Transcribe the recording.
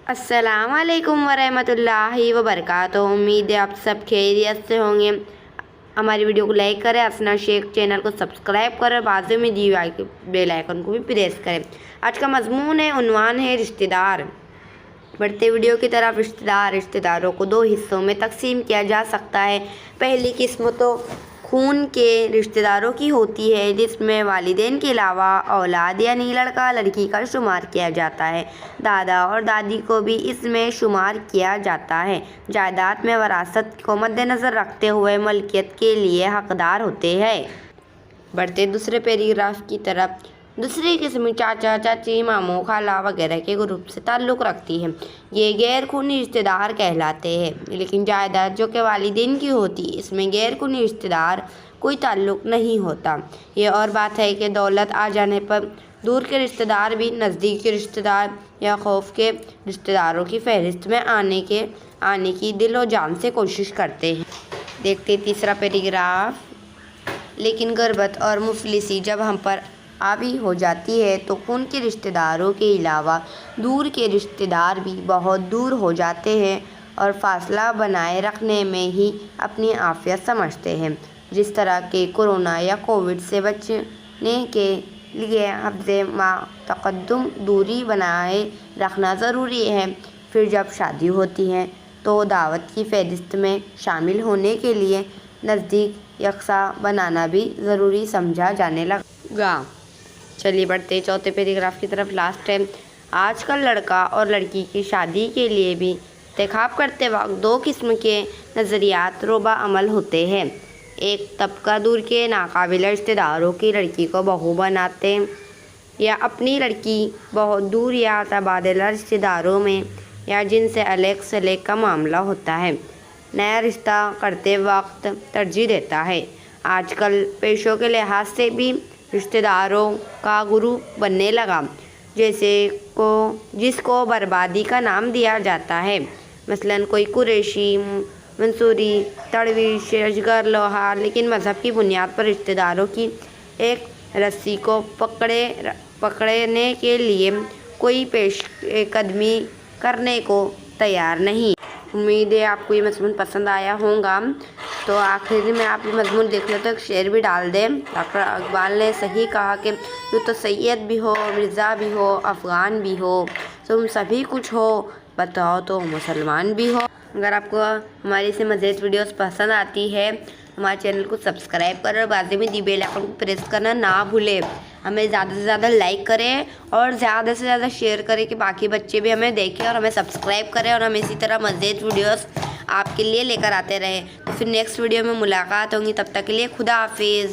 अस्सलाम वालेकुम वरहमतुल्लाहि वबरकातुहू। उम्मीद है आप सब खैरियत से होंगे। हमारी वीडियो को लाइक करें, असना शेख चैनल को सब्सक्राइब करें, बाजू में दी हुई बेल आइकन को भी प्रेस करें। आज का मजमून है, उन्वान है रिश्तेदार। बढ़ते वीडियो की तरफ रिश्तेदारों को दो हिस्सों में तकसीम किया जा सकता है। पहली किस्म तो खून के रिश्तेदारों की होती है, जिसमें वालिदैन के अलावा औलाद यानी लड़का लड़की का शुमार किया जाता है। दादा और दादी को भी इसमें शुमार किया जाता है। जायदाद में वरासत को मद्देनज़र रखते हुए मलकियत के लिए हकदार होते हैं। बढ़ते दूसरे पैराग्राफ की तरफ, दूसरी किस्म चाचा चाची मामू खाला वगैरह के ग्रुप से ताल्लुक़ रखती है। ये गैर खूनी रिश्तेदार कहलाते हैं। लेकिन जायदाद जो कि वालिदैन की होती है, इसमें गैर खूनी रिश्तेदार कोई ताल्लुक़ नहीं होता। ये और बात है कि दौलत आ जाने पर दूर के रिश्तेदार भी नज़दीक के रिश्तेदार या खौफ के रिश्तेदारों की फहरिस्त में आने की दिल और जान से कोशिश करते हैं। देखते तीसरा पैराग्राफ। लेकिन गुर्बत और मुफलिसी जब हम पर हावी हो जाती है तो खून के रिश्तेदारों के अलावा दूर के रिश्तेदार भी बहुत दूर हो जाते हैं और फासला बनाए रखने में ही अपनी आफियत समझते हैं। जिस तरह के कोरोना या कोविड से बचने के लिए हफ्ते तक़द्दुम दूरी बनाए रखना ज़रूरी है। फिर जब शादी होती है तो दावत की फहरिस्त में शामिल होने के लिए नज़दीक यकसा बनाना भी ज़रूरी समझा जाने लगा। चलिए बढ़ते चौथे पैराग्राफ की तरफ। लास्ट टाइम आजकल लड़का और लड़की की शादी के लिए भी इंतखाब करते वक्त दो किस्म के नज़रियात रोबा अमल होते हैं। एक तबका दूर के नाकाबिल रिश्तेदारों की लड़की को बहू बनाते या अपनी लड़की बहुत दूर या तबादला रिश्तेदारों में या जिनसे अलग सलेग का मामला होता है नया रिश्ता करते वक्त तरजीह देता है। आजकल पेशों के लिहाज से भी रिश्तेदारों का ग्रुप बनने लगा, जिसको बर्बादी का नाम दिया जाता है। मसलन कोई कुरैशी, मंसूरी, तड़वी, अजगर, लोहार। लेकिन मज़हब की बुनियाद पर रिश्तेदारों की एक रस्सी को पकड़ने के लिए कोई पेशकदमी करने को तैयार नहीं। उम्मीद है आपको ये मजमून पसंद आया होगा। तो आखिर में आप ये मजमून देख लो तो एक शेर भी डाल दें। डॉक्टर इकबाल ने सही कहा कि तू तो सैयद भी हो, मिर्ज़ा भी हो, अफ़गान भी हो, तुम सभी कुछ हो, बताओ तो मुसलमान भी हो। अगर आपको हमारी से मज़ीद वीडियोस पसंद आती है, हमारे चैनल को सब्सक्राइब करें और बाजू में दी बेल आइकन को प्रेस करना ना भूलें। हमें ज़्यादा से ज़्यादा लाइक करें और ज़्यादा से ज़्यादा शेयर करें कि बाकी बच्चे भी हमें देखें और हमें सब्सक्राइब करें और हम इसी तरह मज़ीद वीडियोस आपके लिए लेकर आते रहें। तो फिर नेक्स्ट वीडियो में मुलाकात होगी। तब तक के लिए खुदा हाफिज़।